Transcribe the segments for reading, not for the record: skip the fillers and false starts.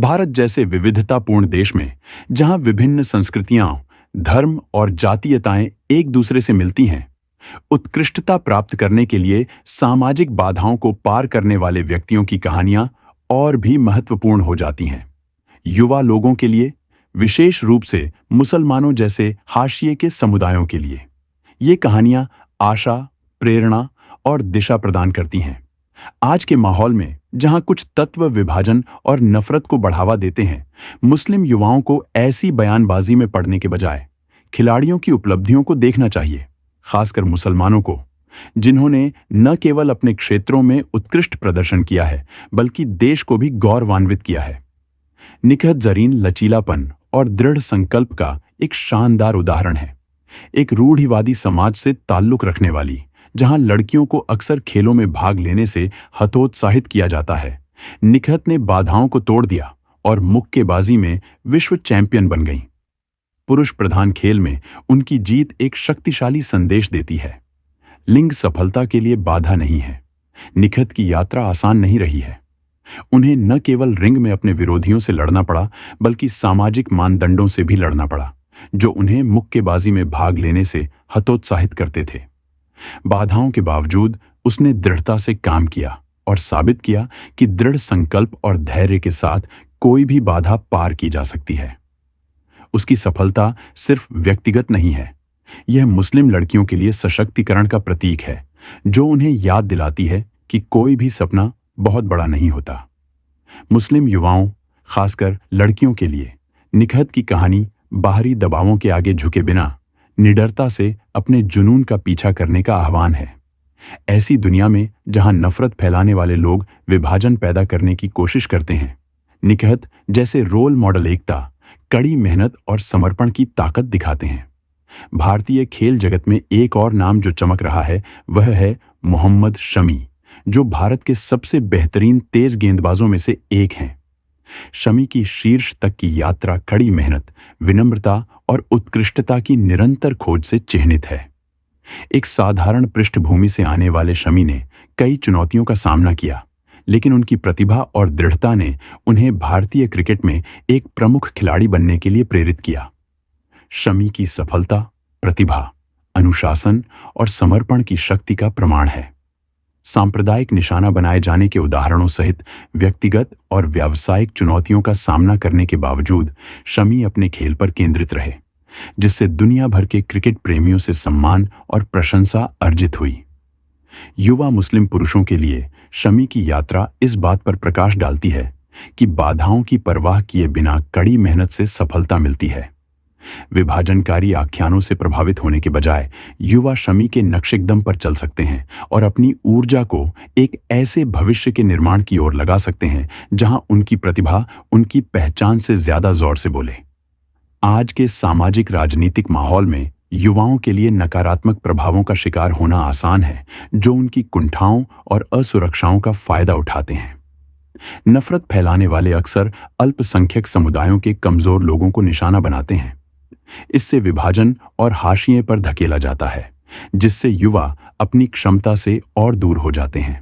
भारत जैसे विविधतापूर्ण देश में जहां विभिन्न संस्कृतियां, धर्म और जातीयताएं एक दूसरे से मिलती हैं, उत्कृष्टता प्राप्त करने के लिए सामाजिक बाधाओं को पार करने वाले व्यक्तियों की कहानियां और भी महत्वपूर्ण हो जाती हैं। युवा लोगों के लिए, विशेष रूप से मुसलमानों जैसे हाशिए के समुदायों के लिए, ये कहानियां आशा, प्रेरणा और दिशा प्रदान करती हैं। आज के माहौल में जहां कुछ तत्व विभाजन और नफरत को बढ़ावा देते हैं, मुस्लिम युवाओं को ऐसी बयानबाजी में पड़ने के बजाय खिलाड़ियों की उपलब्धियों को देखना चाहिए, खासकर मुसलमानों को, जिन्होंने न केवल अपने क्षेत्रों में उत्कृष्ट प्रदर्शन किया है बल्कि देश को भी गौरवान्वित किया है। निखत जरीन लचीलापन और दृढ़ संकल्प का एक शानदार उदाहरण है। एक रूढ़िवादी समाज से ताल्लुक रखने वाली, जहां लड़कियों को अक्सर खेलों में भाग लेने से हतोत्साहित किया जाता है, निखत ने बाधाओं को तोड़ दिया और मुक्केबाजी में विश्व चैंपियन बन गईं। पुरुष प्रधान खेल में उनकी जीत एक शक्तिशाली संदेश देती है। लिंग सफलता के लिए बाधा नहीं है। निखत की यात्रा आसान नहीं रही है। उन्हें न केवल रिंग में अपने विरोधियों से लड़ना पड़ा, बल्कि सामाजिक मानदंडों से भी लड़ना पड़ा, जो उन्हें मुक्केबाजी में भाग लेने से हतोत्साहित करते थे। बाधाओं के बावजूद उसने दृढ़ता से काम किया और साबित किया कि दृढ़ संकल्प और धैर्य के साथ कोई भी बाधा पार की जा सकती है। उसकी सफलता सिर्फ व्यक्तिगत नहीं है, यह मुस्लिम लड़कियों के लिए सशक्तिकरण का प्रतीक है, जो उन्हें याद दिलाती है कि कोई भी सपना बहुत बड़ा नहीं होता। मुस्लिम युवाओं, खासकर लड़कियों के लिए निखत की कहानी बाहरी दबावों के आगे झुके बिना निडरता से अपने जुनून का पीछा करने का आह्वान है। ऐसी दुनिया में जहां नफरत फैलाने वाले लोग विभाजन पैदा करने की कोशिश करते हैं, निखत जैसे रोल मॉडल एकता, कड़ी मेहनत और समर्पण की ताकत दिखाते हैं। भारतीय खेल जगत में एक और नाम जो चमक रहा है वह है मोहम्मद शमी, जो भारत के सबसे बेहतरीन तेज गेंदबाजों में से एक हैं। शमी की शीर्ष तक की यात्रा कड़ी मेहनत, विनम्रता और उत्कृष्टता की निरंतर खोज से चिह्नित है। एक साधारण पृष्ठभूमि से आने वाले शमी ने कई चुनौतियों का सामना किया, लेकिन उनकी प्रतिभा और दृढ़ता ने उन्हें भारतीय क्रिकेट में एक प्रमुख खिलाड़ी बनने के लिए प्रेरित किया। शमी की सफलता, प्रतिभा, अनुशासन और समर्पण की शक्ति का प्रमाण है। सांप्रदायिक निशाना बनाए जाने के उदाहरणों सहित व्यक्तिगत और व्यावसायिक चुनौतियों का सामना करने के बावजूद शमी अपने खेल पर केंद्रित रहे, जिससे दुनिया भर के क्रिकेट प्रेमियों से सम्मान और प्रशंसा अर्जित हुई। युवा मुस्लिम पुरुषों के लिए शमी की यात्रा इस बात पर प्रकाश डालती है कि बाधाओं की परवाह किए बिना कड़ी मेहनत से सफलता मिलती है। विभाजनकारी आख्यानों से प्रभावित होने के बजाय युवा शमी के नक्शेकदम पर चल सकते हैं और अपनी ऊर्जा को एक ऐसे भविष्य के निर्माण की ओर लगा सकते हैं जहां उनकी प्रतिभा उनकी पहचान से ज्यादा जोर से बोले। आज के सामाजिक राजनीतिक माहौल में युवाओं के लिए नकारात्मक प्रभावों का शिकार होना आसान है, जो उनकी कुंठाओं और असुरक्षाओं का फायदा उठाते हैं। नफरत फैलाने वाले अक्सर अल्पसंख्यक समुदायों के कमजोर लोगों को निशाना बनाते हैं। इससे विभाजन और हाशिए पर धकेला जाता है, जिससे युवा अपनी क्षमता से और दूर हो जाते हैं।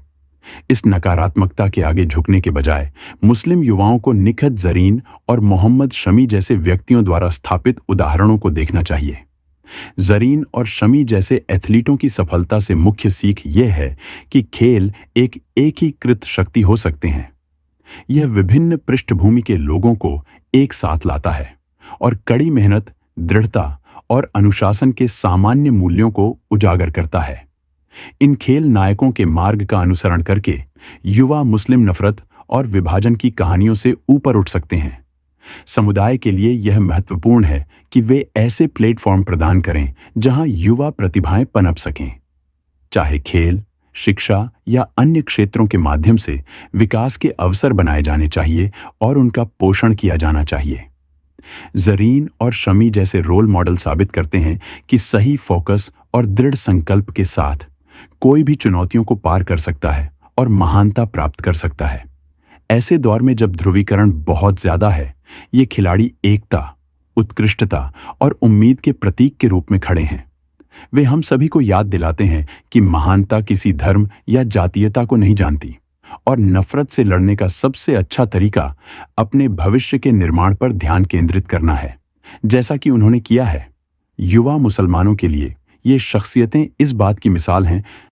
इस नकारात्मकता के आगे झुकने के बजाय मुस्लिम युवाओं को निखत जरीन और मोहम्मद शमी जैसे व्यक्तियों द्वारा स्थापित उदाहरणों को देखना चाहिए। जरीन और शमी जैसे एथलीटों की सफलता से मुख्य सीख यह है कि खेल एक एकीकृत शक्ति हो सकते हैं। यह विभिन्न पृष्ठभूमि के लोगों को एक साथ लाता है और कड़ी मेहनत, दृढ़ता और अनुशासन के सामान्य मूल्यों को उजागर करता है। इन खेल नायकों के मार्ग का अनुसरण करके युवा मुस्लिम नफरत और विभाजन की कहानियों से ऊपर उठ सकते हैं। समुदाय के लिए यह महत्वपूर्ण है कि वे ऐसे प्लेटफॉर्म प्रदान करें जहां युवा प्रतिभाएं पनप सकें। चाहे खेल, शिक्षा या अन्य क्षेत्रों के माध्यम से विकास के अवसर बनाए जाने चाहिए और उनका पोषण किया जाना चाहिए। जरीन और शमी जैसे रोल मॉडल साबित करते हैं कि सही फोकस और दृढ़ संकल्प के साथ कोई भी चुनौतियों को पार कर सकता है और महानता प्राप्त कर सकता है। ऐसे दौर में जब ध्रुवीकरण बहुत ज्यादा है, ये खिलाड़ी एकता, उत्कृष्टता और उम्मीद के प्रतीक के रूप में खड़े हैं। वे हम सभी को याद दिलाते हैं कि महानता किसी धर्म या जातीयता को नहीं जानती और नफरत से लड़ने का सबसे अच्छा तरीका अपने भविष्य के निर्माण पर ध्यान केंद्रित करना है, जैसा कि उन्होंने किया है। युवा मुसलमानों के लिए ये शख्सियतें इस बात की मिसाल हैं